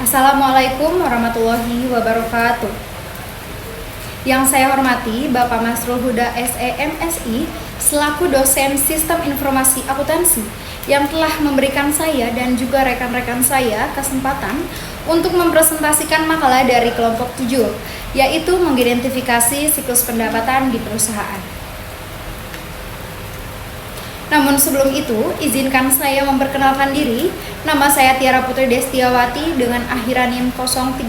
Assalamualaikum warahmatullahi wabarakatuh. Yang saya hormati Bapak Masrul Huda SEMSI selaku dosen Sistem Informasi Akuntansi yang telah memberikan saya dan juga rekan-rekan saya kesempatan untuk mempresentasikan makalah dari kelompok 7, yaitu mengidentifikasi siklus pendapatan di perusahaan. Namun sebelum itu, izinkan saya memperkenalkan diri. Nama saya Tiara Putri Destiawati dengan akhiran NIM 038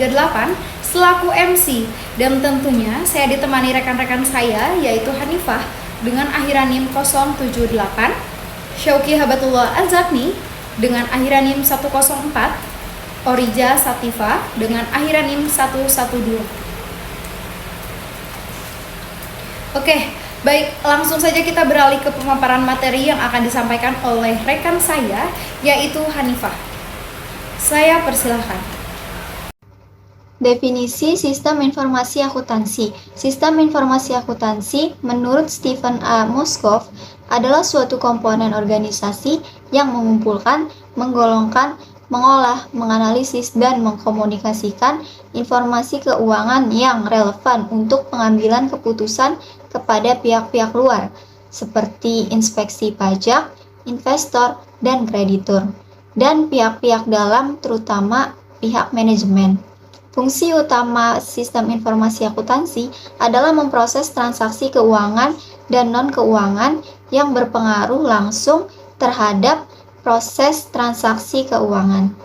selaku MC, dan tentunya saya ditemani rekan-rekan saya yaitu Hanifah dengan akhiran NIM 078, Syauki Habatullah Azakni dengan akhiran NIM 104, Orija Sativa dengan akhiran NIM 112. Oke, baik, langsung saja kita beralih ke pemaparan materi yang akan disampaikan oleh rekan saya, yaitu Hanifah. Saya persilahkan. Definisi Sistem Informasi Akuntansi. Sistem Informasi Akuntansi, menurut Stephen A. Moskow, adalah suatu komponen organisasi yang mengumpulkan, menggolongkan, mengolah, menganalisis, dan mengkomunikasikan informasi keuangan yang relevan untuk pengambilan keputusan kepada pihak-pihak luar, seperti inspeksi pajak, investor, dan kreditur, dan pihak-pihak dalam, terutama pihak manajemen. Fungsi utama sistem informasi akuntansi adalah memproses transaksi keuangan dan non-keuangan yang berpengaruh langsung terhadap proses transaksi keuangan.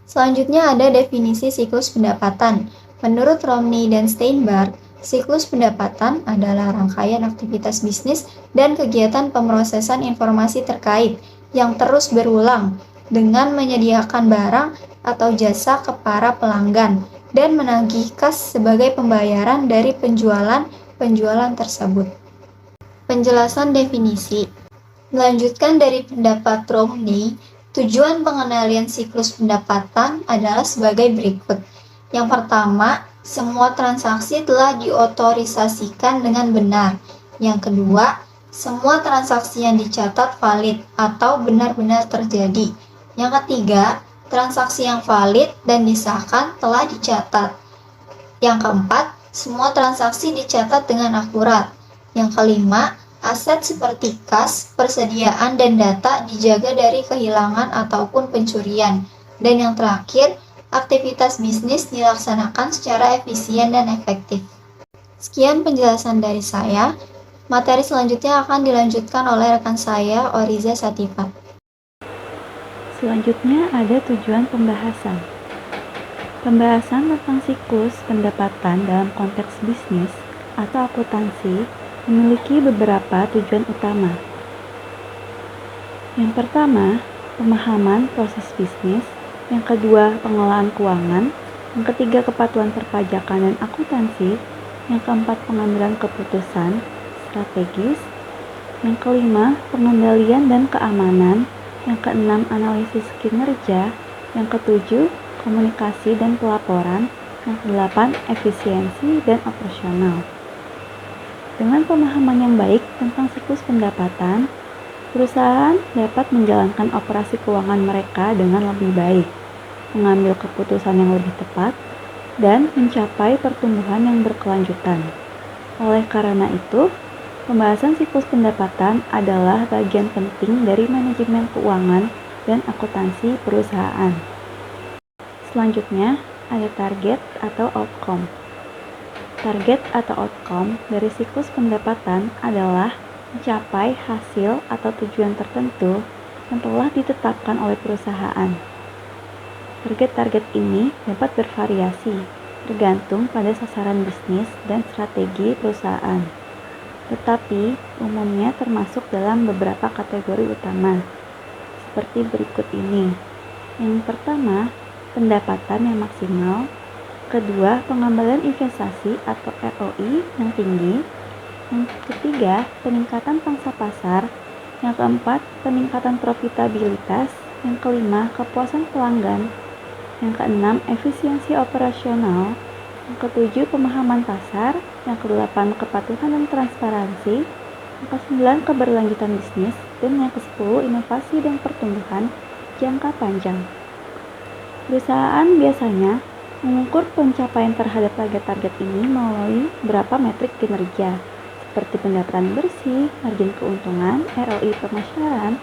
Selanjutnya ada definisi siklus pendapatan. Menurut Romney dan Steinberg, siklus pendapatan adalah rangkaian aktivitas bisnis dan kegiatan pemrosesan informasi terkait yang terus berulang dengan menyediakan barang atau jasa ke para pelanggan dan menagih kas sebagai pembayaran dari penjualan tersebut. Penjelasan definisi. Melanjutkan dari pendapat Romney, tujuan pengenalian siklus pendapatan adalah sebagai berikut. Yang pertama, semua transaksi telah diotorisasikan dengan benar. Yang kedua, semua transaksi yang dicatat valid atau benar-benar terjadi. Yang ketiga, transaksi yang valid dan disahkan telah dicatat. Yang keempat, semua transaksi dicatat dengan akurat. Yang kelima, aset seperti kas, persediaan, dan data dijaga dari kehilangan ataupun pencurian. Dan yang terakhir, aktivitas bisnis dilaksanakan secara efisien dan efektif. Sekian penjelasan dari saya. Materi selanjutnya akan dilanjutkan oleh rekan saya, Orija Sativa. Selanjutnya ada tujuan pembahasan. Pembahasan tentang siklus pendapatan dalam konteks bisnis atau akuntansi memiliki beberapa tujuan utama. Yang pertama, pemahaman proses bisnis. Yang kedua, pengelolaan keuangan. Yang ketiga, kepatuhan perpajakan dan akuntansi. Yang keempat, pengambilan keputusan strategis. Yang kelima, pengendalian dan keamanan. Yang keenam, analisis kinerja. Yang ketujuh, komunikasi dan pelaporan. Yang kedelapan, efisiensi dan operasional. Dengan pemahaman yang baik tentang siklus pendapatan, perusahaan dapat menjalankan operasi keuangan mereka dengan lebih baik, mengambil keputusan yang lebih tepat, dan mencapai pertumbuhan yang berkelanjutan. Oleh karena itu, pembahasan siklus pendapatan adalah bagian penting dari manajemen keuangan dan akuntansi perusahaan. Selanjutnya, ada target atau outcome. Target atau outcome dari siklus pendapatan adalah mencapai hasil atau tujuan tertentu yang telah ditetapkan oleh perusahaan. Target-target ini dapat bervariasi, tergantung pada sasaran bisnis dan strategi perusahaan. Tetapi umumnya termasuk dalam beberapa kategori utama, seperti berikut ini. Yang pertama, pendapatan yang maksimal. Kedua, pengembangan investasi atau ROI yang tinggi. Yang ketiga, peningkatan pangsa pasar. Yang keempat, peningkatan profitabilitas. Yang kelima, kepuasan pelanggan. Yang keenam, efisiensi operasional. Yang ketujuh, pemahaman pasar. Yang kedelapan, kepatuhan dan transparansi. Yang kesembilan, keberlanjutan bisnis. Dan yang kesepuluh, inovasi dan pertumbuhan jangka panjang. Perusahaan biasanya mengukur pencapaian terhadap target-target ini melalui beberapa metrik kinerja, seperti pendapatan bersih, margin keuntungan, ROI pemasaran,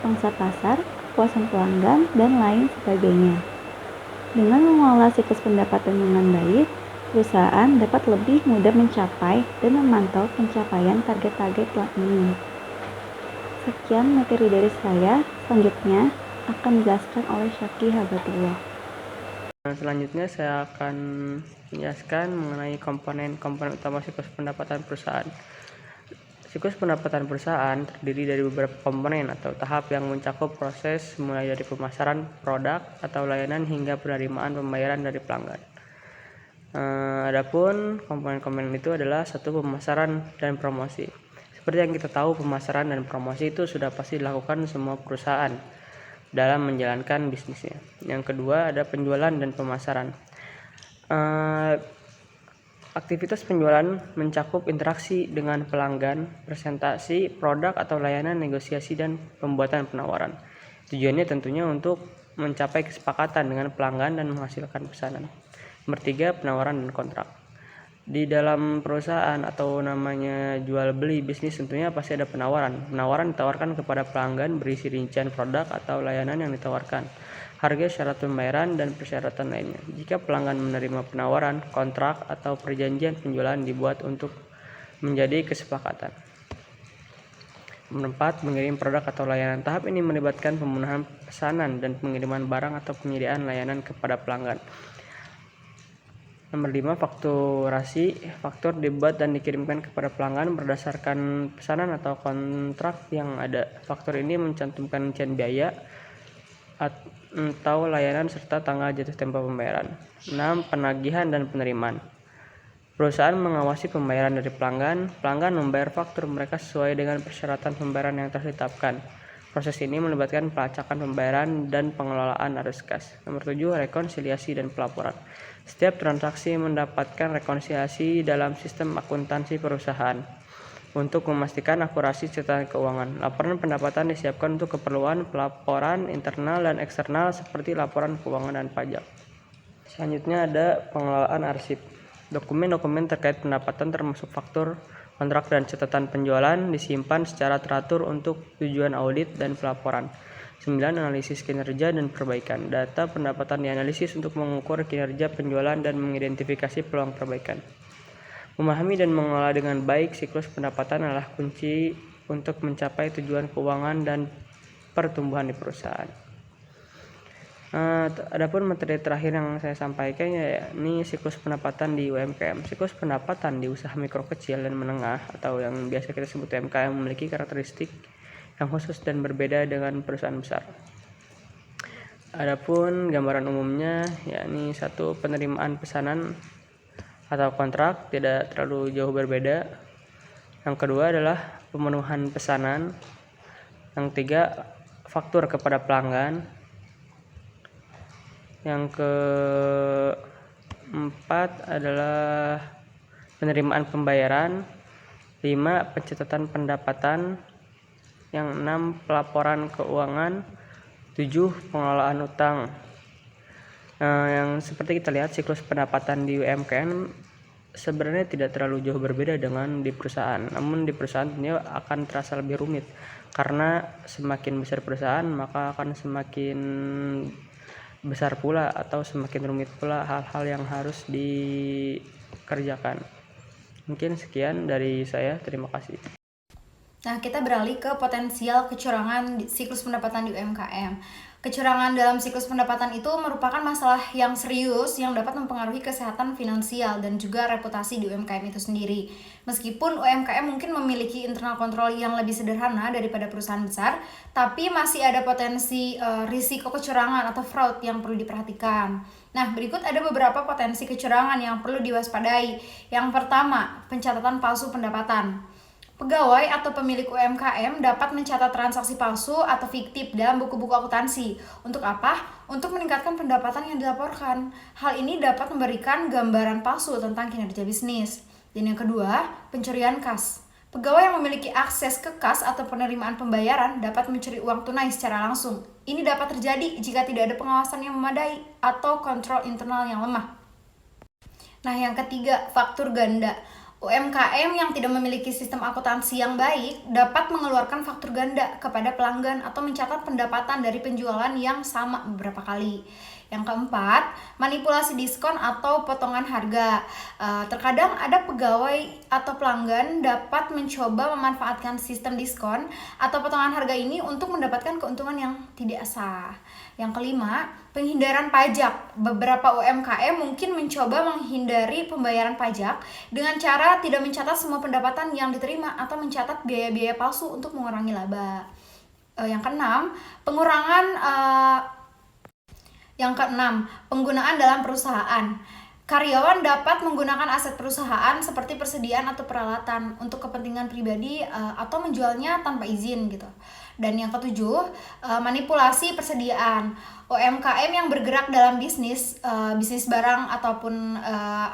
pangsa pasar, kepuasan pelanggan, dan lain sebagainya. Dengan mengelola siklus pendapatan dengan baik, perusahaan dapat lebih mudah mencapai dan memantau pencapaian target-target ini. Sekian materi dari saya, selanjutnya akan dijelaskan oleh Syaki Habatullah. Selanjutnya saya akan menjelaskan mengenai komponen-komponen utama siklus pendapatan perusahaan. Siklus pendapatan perusahaan terdiri dari beberapa komponen atau tahap yang mencakup proses mulai dari pemasaran produk atau layanan hingga penerimaan pembayaran dari pelanggan. Adapun komponen-komponen itu adalah satu, pemasaran dan promosi. Seperti yang kita tahu, pemasaran dan promosi itu sudah pasti dilakukan semua perusahaan dalam menjalankan bisnisnya. Yang kedua ada penjualan dan pemasaran. Aktivitas penjualan mencakup interaksi dengan pelanggan, presentasi produk atau layanan, negosiasi, dan pembuatan penawaran. Tujuannya tentunya untuk mencapai kesepakatan dengan pelanggan dan menghasilkan pesanan. Nomor 3, penawaran dan kontrak. Di dalam perusahaan atau namanya jual beli bisnis tentunya pasti ada penawaran. Penawaran ditawarkan kepada pelanggan berisi rincian produk atau layanan yang ditawarkan, harga, syarat pembayaran, dan persyaratan lainnya. Jika pelanggan menerima penawaran, kontrak atau perjanjian penjualan dibuat untuk menjadi kesepakatan. Nomor 4, mengirim produk atau layanan. Tahap ini melibatkan pemenuhan pesanan dan pengiriman barang atau penyediaan layanan kepada pelanggan. Nomor 5, fakturasi. Faktur dibuat dan dikirimkan kepada pelanggan berdasarkan pesanan atau kontrak yang ada. Faktur ini mencantumkan rincian biaya atau layanan serta tanggal jatuh tempo pembayaran. 6, penagihan dan penerimaan. Perusahaan mengawasi pembayaran dari pelanggan. Pelanggan membayar faktur mereka sesuai dengan persyaratan pembayaran yang telah ditetapkan. Proses ini melibatkan pelacakan pembayaran dan pengelolaan arus kas. Nomor 7, rekonsiliasi dan pelaporan. Setiap transaksi mendapatkan rekonsiliasi dalam sistem akuntansi perusahaan untuk memastikan akurasi catatan keuangan. Laporan pendapatan disiapkan untuk keperluan pelaporan internal dan eksternal seperti laporan keuangan dan pajak. Selanjutnya ada pengelolaan arsip. Dokumen-dokumen terkait pendapatan termasuk faktur, kontrak, dan catatan penjualan disimpan secara teratur untuk tujuan audit dan pelaporan. 9, analisis kinerja dan perbaikan. Data pendapatan dianalisis untuk mengukur kinerja penjualan dan mengidentifikasi peluang perbaikan. Memahami dan mengelola dengan baik siklus pendapatan adalah kunci untuk mencapai tujuan keuangan dan pertumbuhan di perusahaan. Adapun materi terakhir yang saya sampaikan yakni siklus pendapatan di UMKM. Siklus pendapatan di usaha mikro, kecil, dan menengah atau yang biasa kita sebut UMKM memiliki karakteristik yang khusus dan berbeda dengan perusahaan besar. Adapun gambaran umumnya yakni 1, penerimaan pesanan atau kontrak tidak terlalu jauh berbeda. Yang kedua adalah pemenuhan pesanan. Yang 3, faktur kepada pelanggan. Yang keempat adalah penerimaan pembayaran. 5, pencatatan pendapatan. Yang 6, pelaporan keuangan. 7, pengelolaan utang. Yang seperti kita lihat, siklus pendapatan di UMKM sebenarnya tidak terlalu jauh berbeda dengan di perusahaan. Namun di perusahaan tentunya akan terasa lebih rumit karena semakin besar perusahaan maka akan semakin besar pula atau semakin rumit pula hal-hal yang harus dikerjakan. Mungkin sekian dari saya. Terima kasih. Nah, kita beralih ke potensial kecurangan di siklus pendapatan di UMKM. Kecurangan dalam siklus pendapatan itu merupakan masalah yang serius yang dapat mempengaruhi kesehatan finansial dan juga reputasi di UMKM itu sendiri. Meskipun UMKM mungkin memiliki internal kontrol yang lebih sederhana daripada perusahaan besar, tapi masih ada potensi risiko kecurangan atau fraud yang perlu diperhatikan. Nah, berikut ada beberapa potensi kecurangan yang perlu diwaspadai. Yang pertama, pencatatan palsu pendapatan. Pegawai atau pemilik UMKM dapat mencatat transaksi palsu atau fiktif dalam buku-buku akuntansi. Untuk apa? Untuk meningkatkan pendapatan yang dilaporkan. Hal ini dapat memberikan gambaran palsu tentang kinerja bisnis. Dan yang kedua, pencurian kas. Pegawai yang memiliki akses ke kas atau penerimaan pembayaran dapat mencuri uang tunai secara langsung. Ini dapat terjadi jika tidak ada pengawasan yang memadai atau kontrol internal yang lemah. Nah, yang ketiga, faktur ganda. UMKM yang tidak memiliki sistem akuntansi yang baik dapat mengeluarkan faktur ganda kepada pelanggan atau mencatat pendapatan dari penjualan yang sama beberapa kali. Yang keempat, manipulasi diskon atau potongan harga. Terkadang ada pegawai atau pelanggan dapat mencoba memanfaatkan sistem diskon atau potongan harga ini untuk mendapatkan keuntungan yang tidak sah. Yang kelima, penghindaran pajak. Beberapa UMKM mungkin mencoba menghindari pembayaran pajak dengan cara tidak mencatat semua pendapatan yang diterima atau mencatat biaya-biaya palsu untuk mengurangi laba. Yang keenam, penggunaan dalam perusahaan. Karyawan dapat menggunakan aset perusahaan seperti persediaan atau peralatan untuk kepentingan pribadi atau menjualnya tanpa izin gitu. Dan yang ketujuh, manipulasi persediaan. UMKM yang bergerak dalam bisnis barang ataupun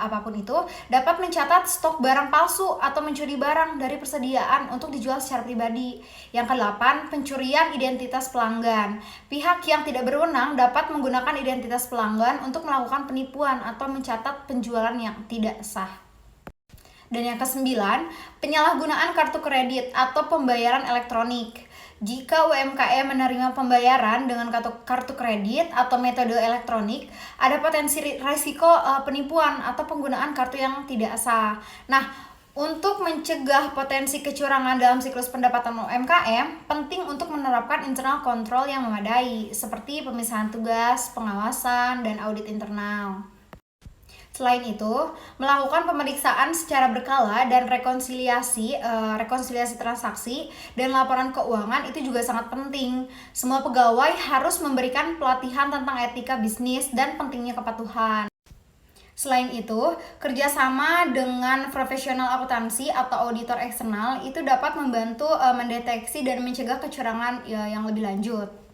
apapun itu dapat mencatat stok barang palsu atau mencuri barang dari persediaan untuk dijual secara pribadi. Yang kedelapan, pencurian identitas pelanggan. Pihak yang tidak berwenang dapat menggunakan identitas pelanggan untuk melakukan penipuan atau mencatat penjualan yang tidak sah. Dan yang kesembilan, penyalahgunaan kartu kredit atau pembayaran elektronik. Jika UMKM menerima pembayaran dengan kartu kredit atau metode elektronik, ada potensi risiko penipuan atau penggunaan kartu yang tidak sah. Nah, untuk mencegah potensi kecurangan dalam siklus pendapatan UMKM, penting untuk menerapkan internal control yang memadai, seperti pemisahan tugas, pengawasan, dan audit internal. Selain itu, melakukan pemeriksaan secara berkala dan rekonsiliasi transaksi dan laporan keuangan itu juga sangat penting. Semua pegawai harus memberikan pelatihan tentang etika bisnis dan pentingnya kepatuhan. Selain itu, kerjasama dengan profesional akuntansi atau auditor eksternal itu dapat membantu mendeteksi dan mencegah kecurangan yang lebih lanjut.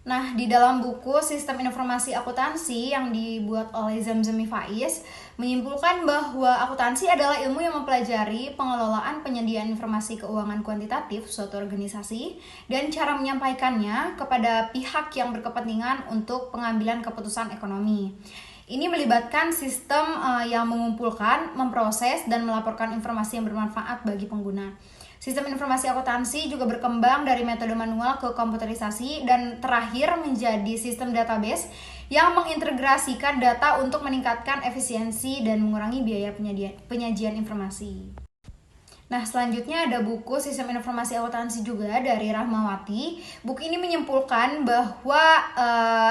Nah, di dalam buku Sistem Informasi Akuntansi yang dibuat oleh Zamzami Faiz menyimpulkan bahwa akuntansi adalah ilmu yang mempelajari pengelolaan penyediaan informasi keuangan kuantitatif suatu organisasi dan cara menyampaikannya kepada pihak yang berkepentingan untuk pengambilan keputusan ekonomi. Ini melibatkan sistem yang mengumpulkan, memproses, dan melaporkan informasi yang bermanfaat bagi pengguna. Sistem informasi akuntansi juga berkembang dari metode manual ke komputerisasi dan terakhir menjadi sistem database yang mengintegrasikan data untuk meningkatkan efisiensi dan mengurangi biaya penyajian informasi. Nah, selanjutnya ada buku Sistem Informasi Akuntansi juga dari Rahmawati. Buku ini menyimpulkan bahwa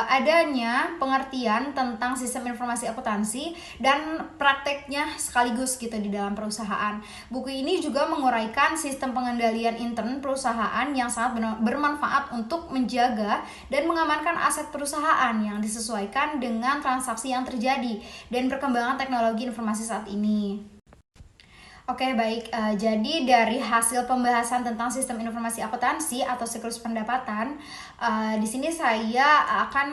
adanya pengertian tentang sistem informasi akuntansi dan prakteknya sekaligus gitu di dalam perusahaan. Buku ini juga menguraikan sistem pengendalian intern perusahaan yang sangat bermanfaat untuk menjaga dan mengamankan aset perusahaan yang disesuaikan dengan transaksi yang terjadi dan perkembangan teknologi informasi saat ini. Oke, baik. Jadi dari hasil pembahasan tentang sistem informasi akuntansi atau siklus pendapatan, di sini saya akan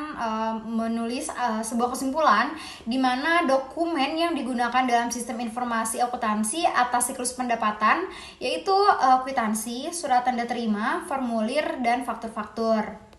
menulis sebuah kesimpulan di mana dokumen yang digunakan dalam sistem informasi akuntansi atas siklus pendapatan yaitu kwitansi, surat tanda terima, formulir, dan faktur-faktur.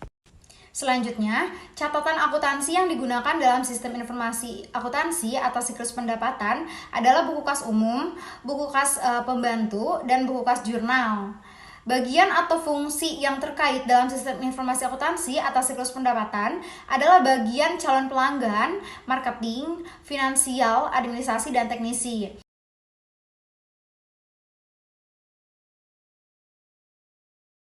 Selanjutnya, catatan akuntansi yang digunakan dalam sistem informasi akuntansi atau siklus pendapatan adalah buku kas umum, buku kas pembantu, dan buku kas jurnal. Bagian atau fungsi yang terkait dalam sistem informasi akuntansi atau siklus pendapatan adalah bagian calon pelanggan, marketing, finansial, administrasi, dan teknisi.